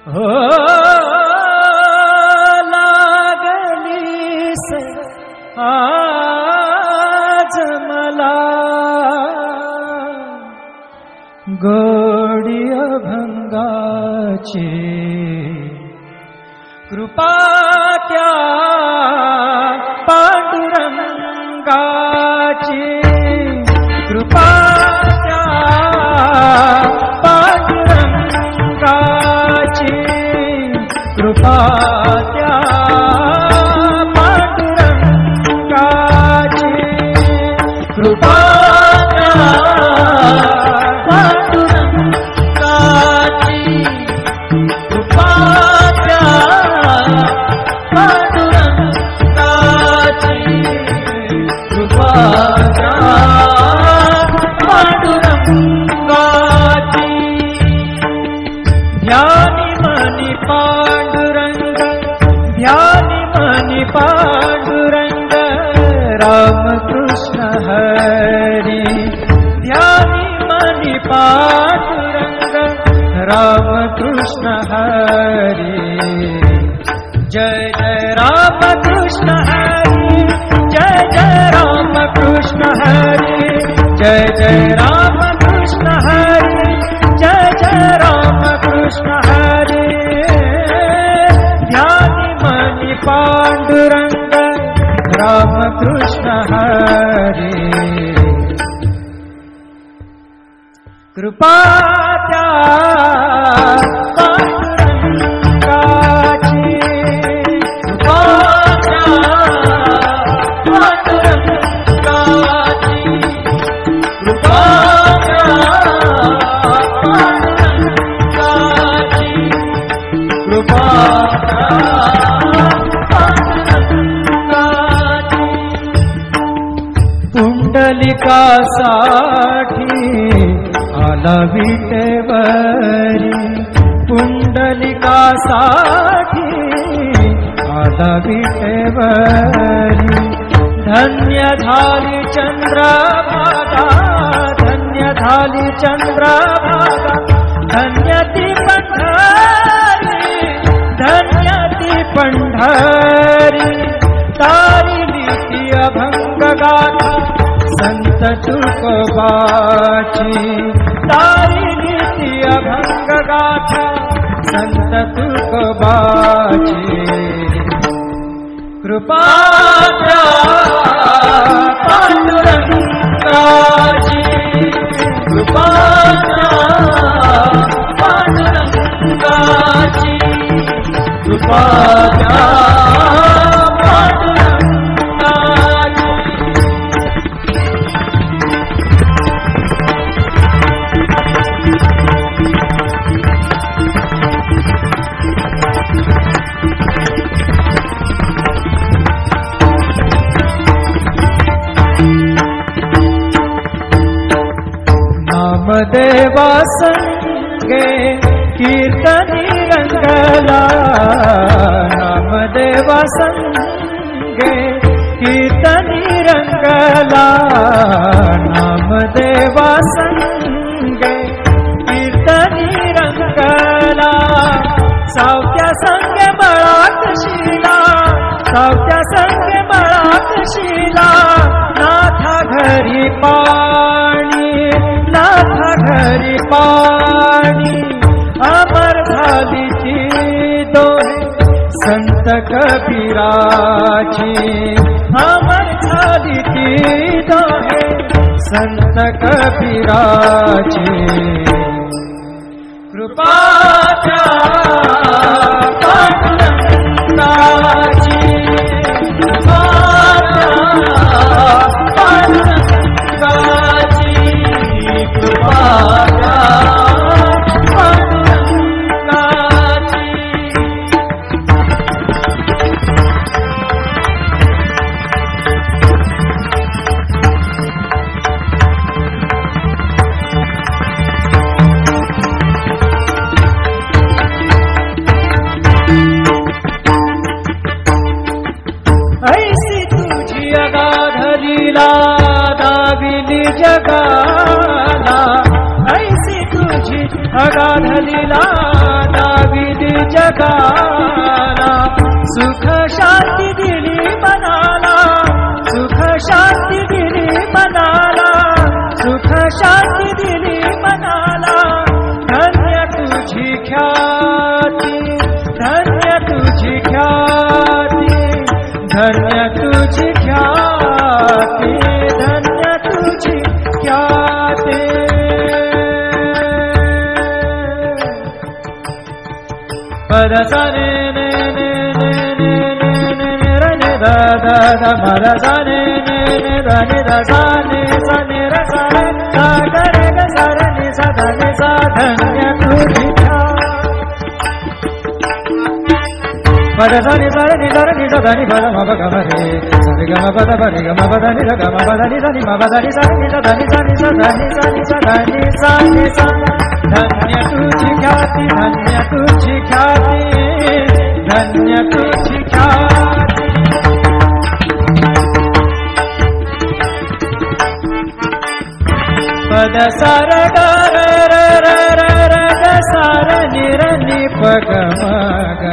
हो लागलीस आज मला गोडी अभंगाची कृपा त्या पांडुरंगाची कृपा त्या पांडुरंगाची कृपा त्या पांडुरंगाची कृपा त्या पांडुरंगाची कृपा त्या पांडुरंगाची कृपा त्या पांडुरंगाची ध्यानी मनी पांडुरंग ध्यानी मनी पांडुरंग रामकृष्ण हरी ध्यानी मनी पांडुरंग रामकृष्ण हरी जय जय रामकृष्ण हरी जय जय रामकृष्ण हरी जय जय रामकृष्ण हरी जय जय रामकृष्ण हरी ध्यानी मनी पांडुरंग रामकृष्ण हरी कृपा त्या पांडुरंगाची कृपा त्या पांडुरंगाची कृपा त्या पांडुरंगाची कृपा त्या पांडुरंगाची पुंडलिकासाठी आला विटेवरी पुंडलिकासाठी आला विटेवरी धन्य झाली चंद्रभागा धन्य झाली चंद्रभागा धन्य ती पंढरी धन्य ती पंढरी तारिली ती अभंग गाथा संत तुकोबाची तारिली ती अभंग गाथा संत तुकोबाची कृपा त्या पांडुरंगाची कृपा त्या पांडुरंगाची कृपा त्या नामदेवा संगे कीर्तनी रंगला नामदेवा संगे कीर्तनी रंगला नामदेवा संगे कीर्तनी रंगला सावत्या संगे बळाक शिला सावत्या संगे बळाक शिला नाथा घरी पाणी नाथा घरी पाणी अमर झाली ती दोहे संत कबीराची अमर झाली ती दोहे संत कबीराची कृपा त्या पांडुरंगाची कृपा त्या पांडुरंगाची कृपा त्या पांडुरंगाची जगाला, सुख शांती दिली मनाला, सुख शांती दिली मनाला, सुख शांती दिली मनाला. धन्य तुझी ख्याती, धन्य तुझी ख्याती, धन्य तुझी ख्याती, धन्य तुझी ख्याती. पद सा ने ने ने ने ने ने ने ने र ने द द द म र सा ने ने ने द ने द सा ने सा ने र सा रे सा ग रे ग सा र ने सा ध ने सा. धन्य तुझी पद सा नि सा रे नि सा रे नि सा ध नि प द म प ग म रे सा रे ग म प द प रे ग म प द नि ध ग म प द नि सा नि म प द नि सा नि सा ध नि सा नि सा ध नि सा नि सा ध नि सा नि सा. धन्य तुझी ख्याती, धन्य तुझी ख्याती, धन्य तुझी ख्याती. पद सा र ग र र र र र ग सा र नि र नि प ग म ग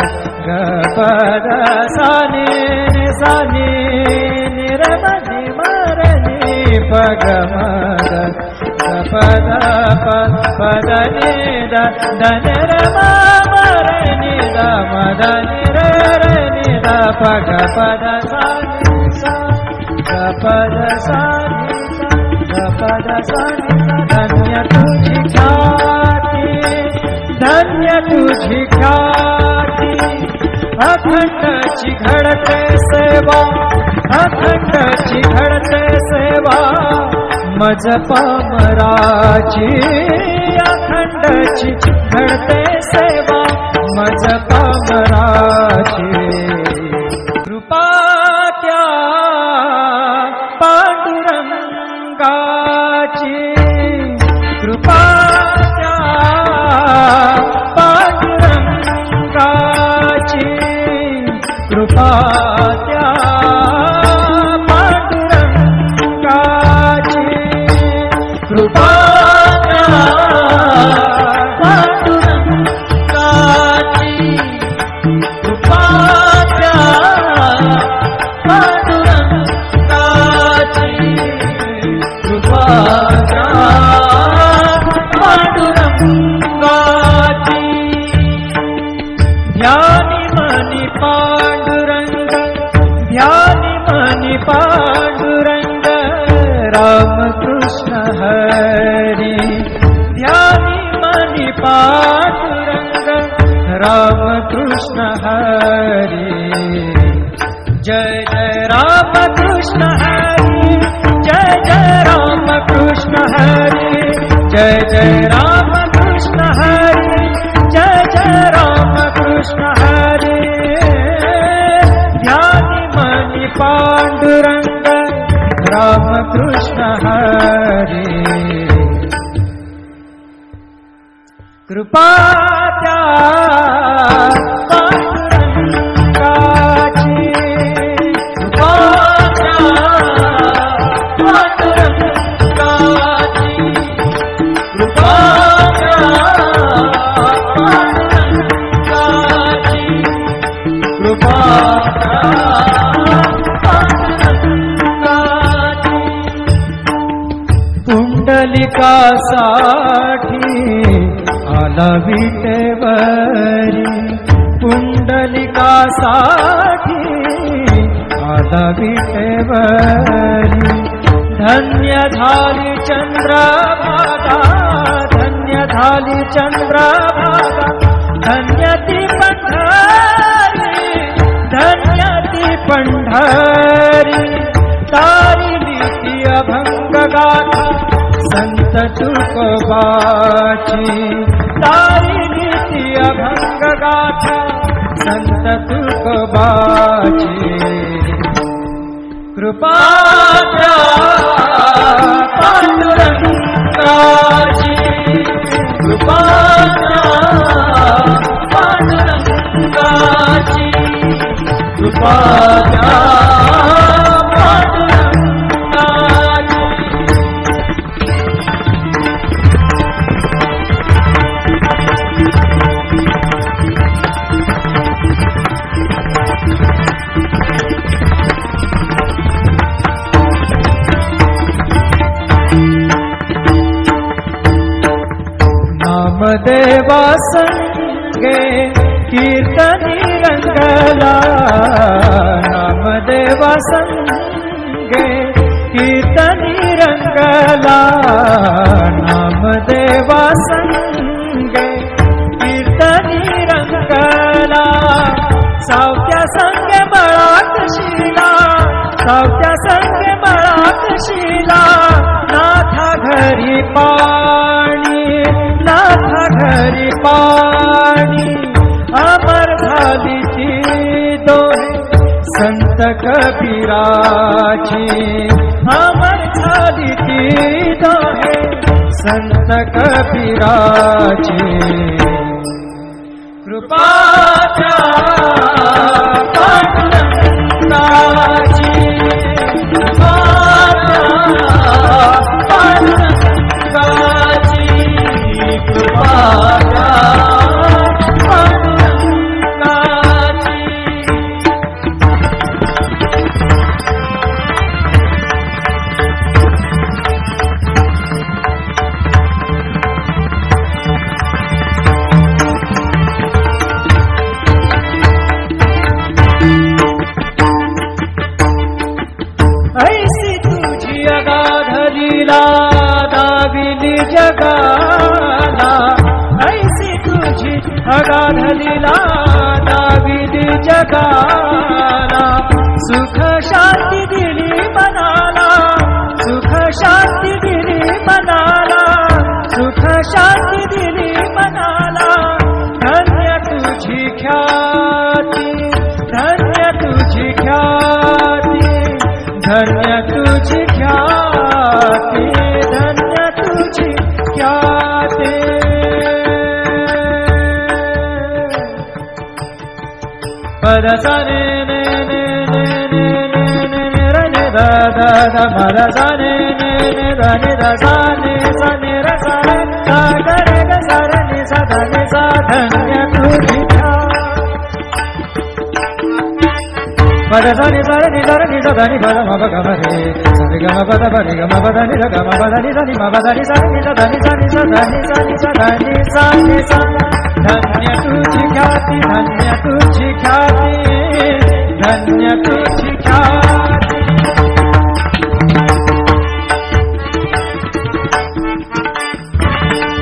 ग प द सा नि नि सा नि नि र म नि म र नि प ग म ग ग प द प प द नि द द नि र म म र नि द म द नि र र नि द प ग प द सा नि सा ग प द सा नि सा ग प द सा नि सा. धन्य तुझी ख्याती, धन्य तुझी ख्याती. अखंडची घडते सेवा, अखंडची घडते सेवा, मज पामराची. अखंडची घडते सेवा, मज पामराची. कृपा त्या पांडुरंगाची, कृपा त्या पांडुरंगाची, कृपा त्या पांडुरंगाची, कृपा त्या पांडुरंगाची, कृपा त्या पांडुरंगाची, कृपा त्या पांडुरंगाची. ध्यानी मनी पांडुरंग, ध्यानी मनी पांडुरंग, रामकृष्ण हरी. ध्यानी मनी पांडुरंग, रामकृष्ण हरी. जय जय रामकृष्ण हरी, जय जय रामकृष्ण हरी, जय जय रामकृष्ण हरी, जय जय रामकृष्ण हरी. ध्यानी मनी पांडुरंग, रामकृष्ण हरी. कृपा त्या पांडुरंगाची, कृपा त्या पांडुरंगाची, कृपा त्या पांडुरंगाची, कृपा त्या पांडुरंगाची. पुंडलिकासाठी आला विटेवरी, पुंडलिकासाठी आला विटेवरी. धन्य झाली चंद्रभागा, धन्य झाली चंद्रभागा, धन्य ती पंढरी, धन्य ती पंढरी. तारिली ती अभंग गाथा संत तुकोबाची, तारिली ती अभंग गाथा संत तुकोबाची. कृपा त्या पांडुरंगाची, कृपा त्या पांडुरंगाची, कृपा त्या पांडुरंगाची. संगे कीर्तनी रंगला नामदेवा संगे कीर्तनी रंगला नामदेवा संगे कीर्तनी रंगला सावत्या संगे मळात शिला सावत्या संगे मळात शिला नाथा घरी पाणी नाथा घरी पाणी अमर झाली ती दोहे संत कबीराची अमर झाली ती दोहे संत कबीराची कृपाच्या पांडुरंगाची पांडुरंगाची कृपाच्या दाविली जगाला ऐसी तुझी अगाध लीला दाविली जगाला सुख शांती दिली मनाला सुख शांती दिली मनाला सुख शांती दिली मनाला धन्य तुझी ख्याती धन्य तुझी ख्याती धन्य तुझी ख्याती धन्य तुझी ख्याती पद सा ने ने ने ने ने ने ने ने र ने दा दा दा म र सा ने ने ने दा ने दा सा ने र सा रे सा ग रे ग सा र ने सा ध ने सा धन्य तुझी पद सा नि सा नि सा नि सा ध नि प म प ग म रे सा रे ग म प द प रे ग म प द नि र ग म प द नि सा नि म प द नि सा नि सा ध नि सा नि सा ध नि सा नि सा ध नि सा नि सा धन्य तुझी ख्याती धन्य तुझी ख्याती धन्य तुझी ख्याती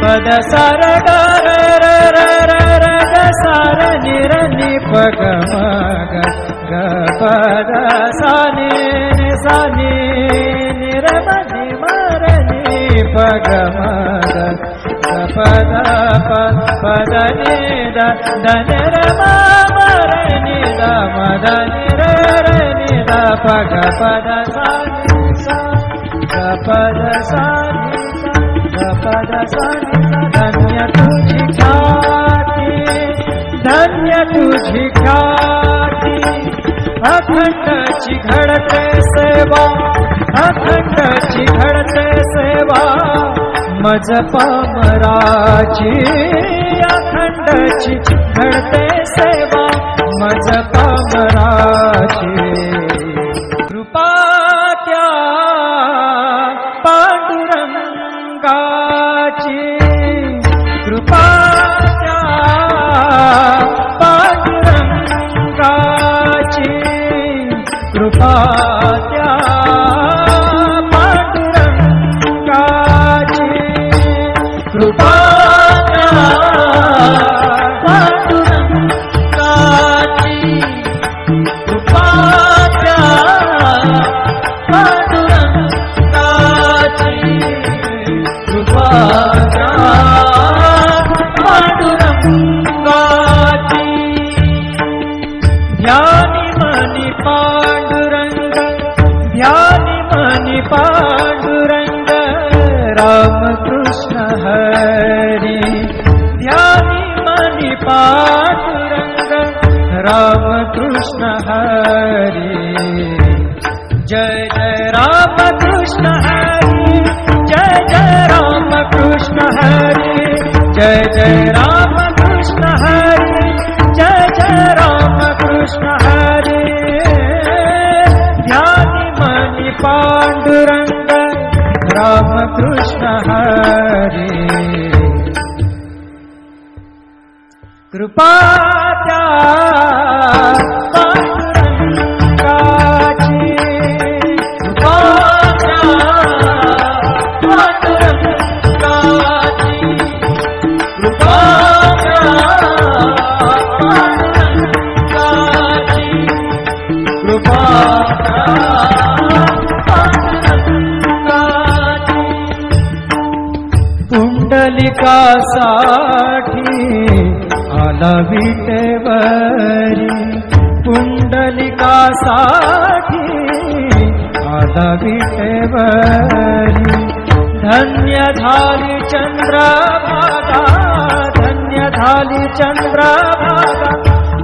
पद सा र ग र र र र र ग सा र नि र नि प ग म ग ग प द सा नि नि सा नि नि र म नि म र नि प ग म ग ग प द प प द नि द द नि र म म र नि द म द नि र र नि द प ग प द सा नि सा ग प द सा नि सा ग प द सा नि सा धन्य तुझी ख्याती धन्य तुझी ख्याती अखंडची घडते सेवा अखंडची घडते सेवा मज पामराची अखंडची घडते सेवा मज पामराची कृपा त्या पांडुरंगाची कृपा त्या पांडुरंगाची कृपा त्या पांडुरंगाची कृपा त्या पांडुरंगाची कृपा त्या पांडुरंगाची कृपा त्या पांडुरंगाची ध्यानी मनी पांडुरंग ध्यानी मनी पांडुरंग रामकृष्ण हरी ध्यानी मनी पांडुरंग रामकृष्ण हरी जय जय रामकृष्ण हरी जय जय रामकृष्ण हरी जय जय रामकृष्ण हरी जय जय रामकृष्ण हरी ध्यानी मनी पांडुरंग रामकृष्ण हरी कृपा कृपा त्या पांडुरंगाची कृपा त्या पांडुरंगाची कृपा त्या पांडुरंगाची कृपा त्या पांडुरंगाची पुंडलिकासाठी आला विटेवरी पुंडलिकासाठी आला विटेवरी धन्य झाली चंद्रभागा धन्य झाली चंद्रभागा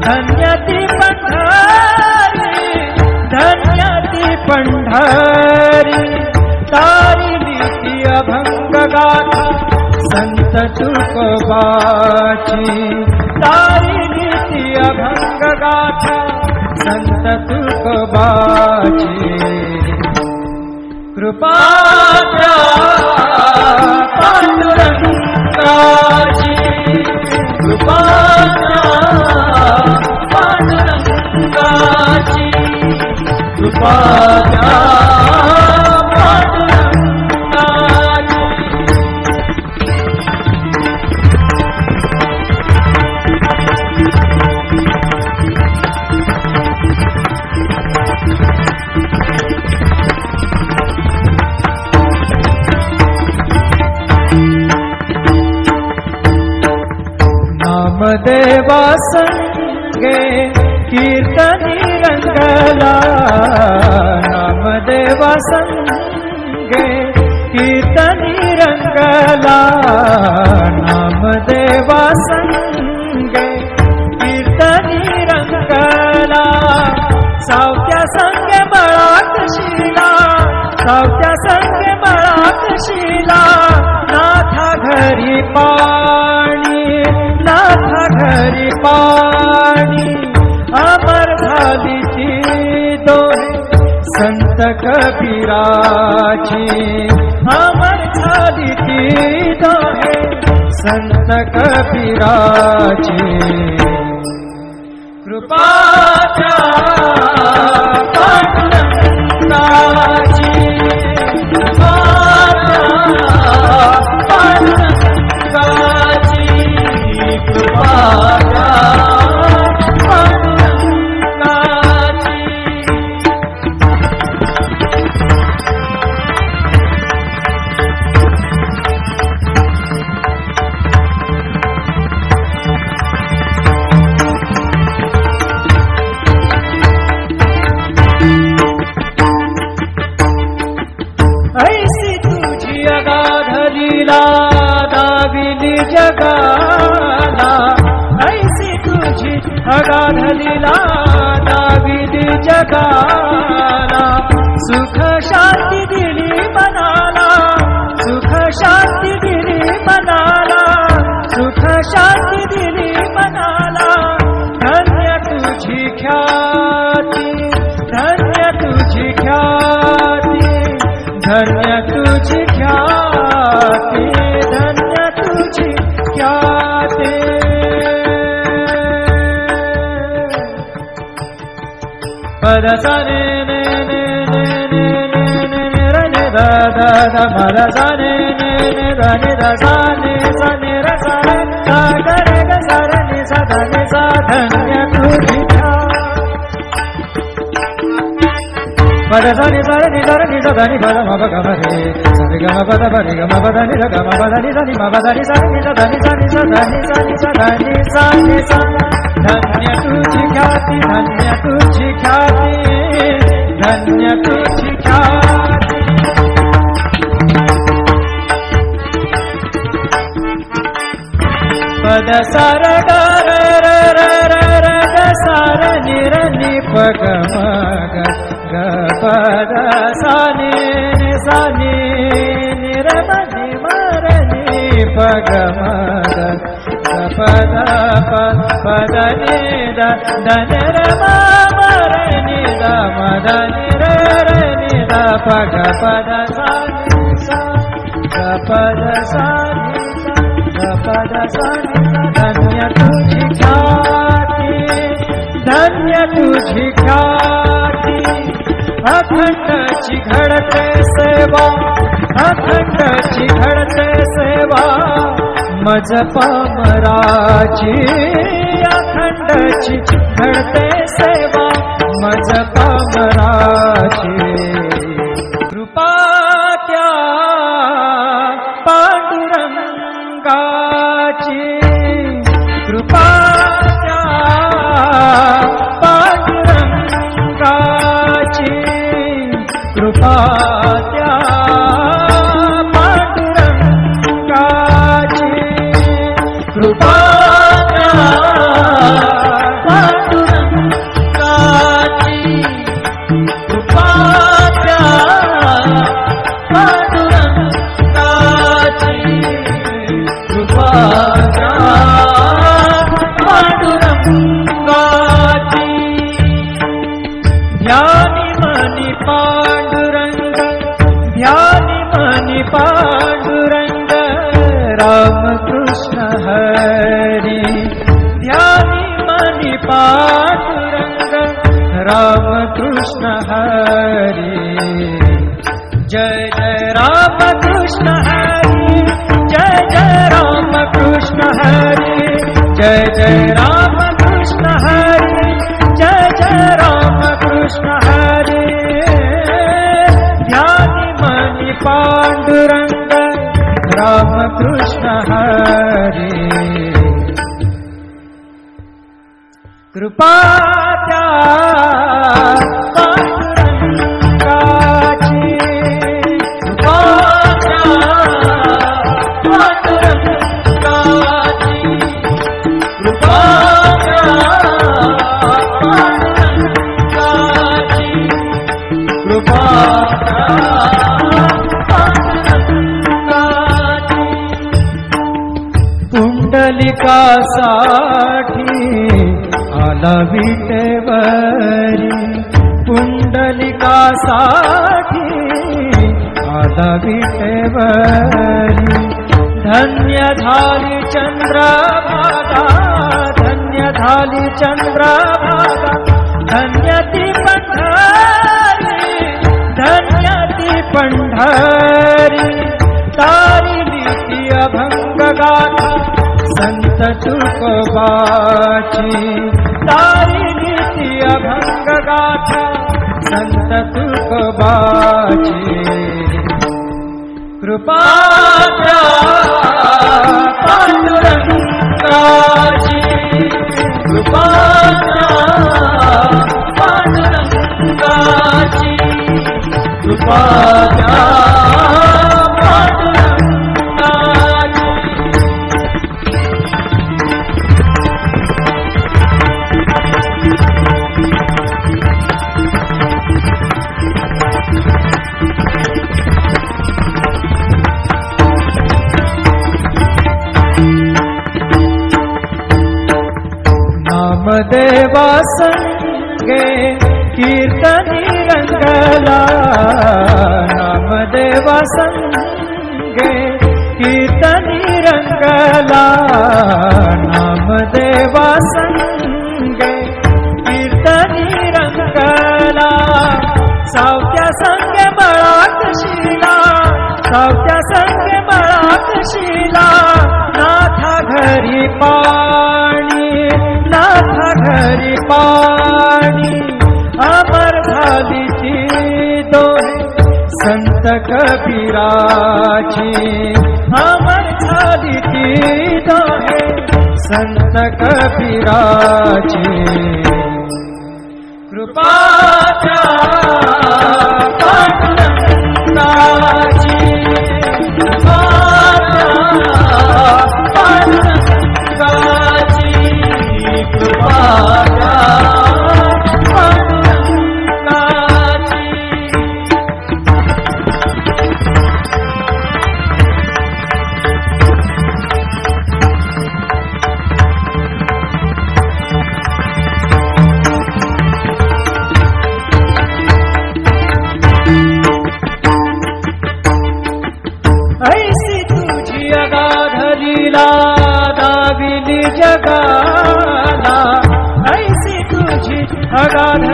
धन्य ती पंढरी धन्य ती पंढरी तारिली ती अभंग गाथा संत तुकोबाची तारिली ती अभंग गाथा संत तुकोबाची कृपा त्या पांडुरंगाची कृपा त्या पांडुरंगाची कृपा त्या नामदेवा संगे कीर्तनी रंगला नामदेवा संगे कीर्तनी रंगला नामदेवा संगे कीर्तनी रंगला सावत्या संगे बळात शिला सावत्या संगे बळात शिला नाथा घरी पाणी नाथा घरी पाणी अमर झाली ती दोहे संत कबीराची अमर झाली ती दोहे संत कबीराची कृपा त्या पांडुरंगाची कृपा त्या पांडुरंगाची कृपा त्या पांडुरंगाची ऐसी तुझी अगाध लीला दाविली जगाला ऐसी तुझी अगाध लीला दाविली जगाला सुख शांती दिली मनाला सुख शांती दिली मनाला सुख शांती दिली मनाला धन्य तुझी ख्याती धन्य तुझी ख्याती धन्य तुझी ख्याती धन्य तुझी ख्याती पद सने ने ने ने ने ने ने रे ने दा दा दा पद सने ने ने दा ने दा सा ने सा ने रे सा रे सा ग रे ग सा रे ने सा दा ने सा धन्य तुझी पद सने सा रे नि सा दा नि पद म प ग म रे सा रे ग म प द प रे ग म प द नि द ग म प द नि द नि म प द नि सा नि सा दा नि सा नि सा दा नि सा नि सा दा नि सा नि सा धन्य तुझी ख्याती धन्य तुझी ख्याती धन्य तुझी ख्याती पद सार ग र र र र र ग सार नि र नि प ग म ग ग पद सा नि नि सा नि नि र म नि म र नि प ग म ग प द प द नि द द न र म म र नि द म द नि र र नि द प ग प द सा नि सा ग प द सा नि सा ग प द सा नि सा धन्य तुझी ख्याती तुझी ख्याती अखंडची घडते सेवा अखंडची घडते सेवा मज पामराची अखंडची घडते सेवा मज पामराची कृपा त्या पांडुरंगाची कृपा त्या पांडुरंगाची कृपा त्या पांडुरंगाची कृपा त्या पांडुरंगाची कृपा त्या पांडुरंगाची कृपा त्या पांडुरंगाची ध्यानी मनी पांडुरंग ध्यानी मनी पांडुरंग रामकृष्ण हरी ध्यानी मनी पांडुरंग रामकृष्ण हरी जय जय रामकृष्ण हरी जय जय रामकृष्ण हरी जय जय रामकृष्ण हरी जय जय रामकृष्ण हरी ध्यानी मनी पांडुरंग रामकृष्ण हरी कृपा त्या पांडुरंगाची कृपा त्या पांडुरंगाची कृपा त्या पांडुरंगाची कृपा त्या पांडुरंगाची पुंडलिकासाठी आला विटेवरी पुंडलिकासाठी आला विटेवरी धन्य झाली चंद्रभागा धन्य झाली चंद्रभागा धन्य ती पंढरी धन्य ती पंढरी तारिली ती अभंग गाथा संत तुकोबाची तारिली ती अभंग गाथा संत तुकोबाची कृपा त्या पांडुरंगाची कृपा त्या पांडुरंगाची कृपा त्या नामदेवा संगे कीर्तनी रंगला नामदेवा संगे कीर्तनी रंगला नामदेवा संगे कीर्तनी रंगला सावत्या संगे मळात शिला सावत्या संगे मळात शिला नाथा घरी पाणी नाथा घरी पाणी अमर झाली ती दोहे संत कबीराची अमर झाली ती दोहे संत कबीराची कृपा त्या पांडुरंगाची कृपा त्या पांडुरंगाची कृपा त्या पांडुरंगाची ऐसी तुझी अगाध लीला दाविली जगाला ऐसी तुझी अगाध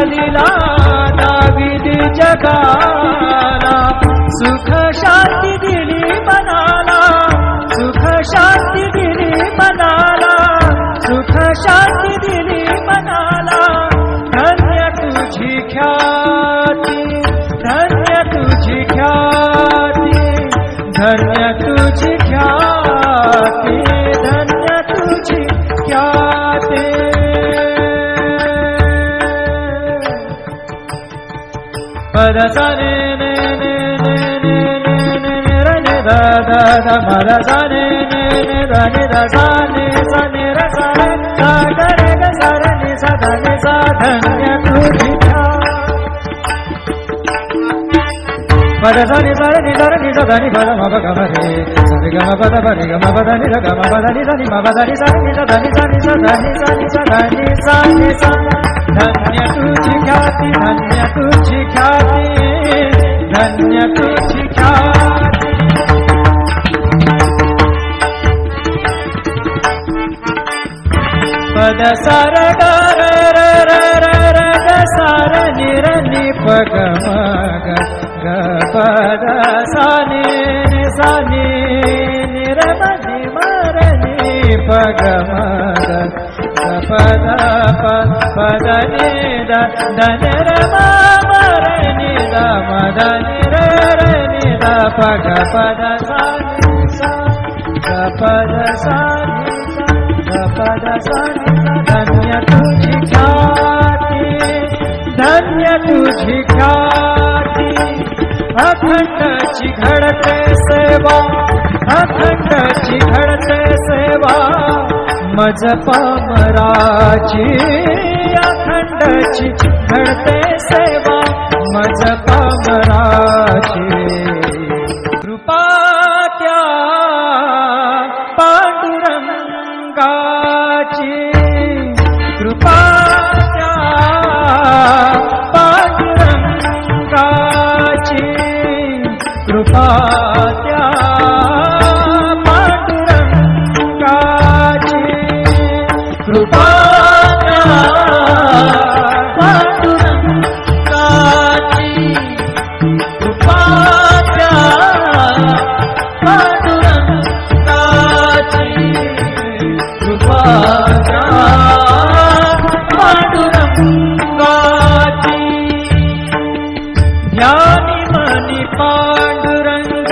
pada sa ni ni ni ni ni ni ni ni ra ni da da da ma da sa ni ni ni da ni da sa ni ra sa re sa ga re ga sa re ni sa da ni sa धन्य तुझ्या pada sa ni ni sa ni sa da ni pada ma ba ga ma re sa re ga ma pada ba re ga ma pada ni ra ga ma pada ni sa ni ma pada ni sa ni sa da ni sa ni sa da ni sa ni sa da ni sa ni sa धन्य तुझी ख्याति धन्य तुझी ख्याति धन्य तुझी ख्याति पद सार ग र र र र र ग सार नि र नि प ग म ग ग पद सा नि नि र म नि म र नि प ग म ग पद पद नि द द न र म म र नि द म द नि र र नि द प ग पद सा नि सा ग पद सा नि सा ग पद सा नि सा धन्य तुझी ख्याति धन्य तुझी ख्याति अखंडची घडते सेवा अखंडची घडते सेवा मज पामराची अखंडची घडते सेवा मज पामराची कृपा त्या पांडुरंगाची कृपा त्या पांडुरंगाची कृपा त्या पांडुरंगाची कृपा त्या पांडुरंगाची कृपा त्या पांडुरंगाची कृपा त्या पांडुरंगाची ध्यानी मनी पांडुरंग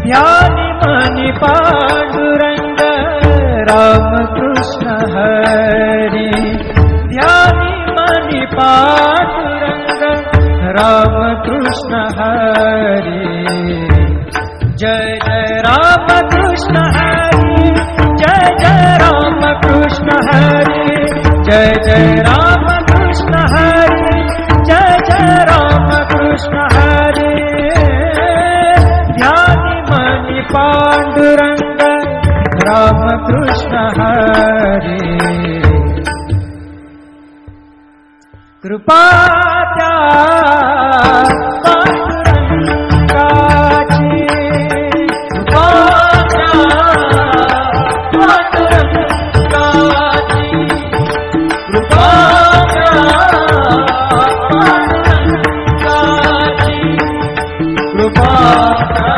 ध्यानी मनी पांडुरंग राम कृष्ण हरी ध्यानी मनी पांडुरंग राम कृष्ण हरी जय जय राम कृष्ण हरी जय जय राम कृष्ण हरी जय जय राम कृष्ण हरी जय जय राम कृष्ण हरी ध्यानी मनी पांडुरंग राम कृष्ण हरी कृपा त्या पांडुरंगाची कृपा त्या पांडुरंगाची कृपा त्या पांडुरंगाची कृपा त्या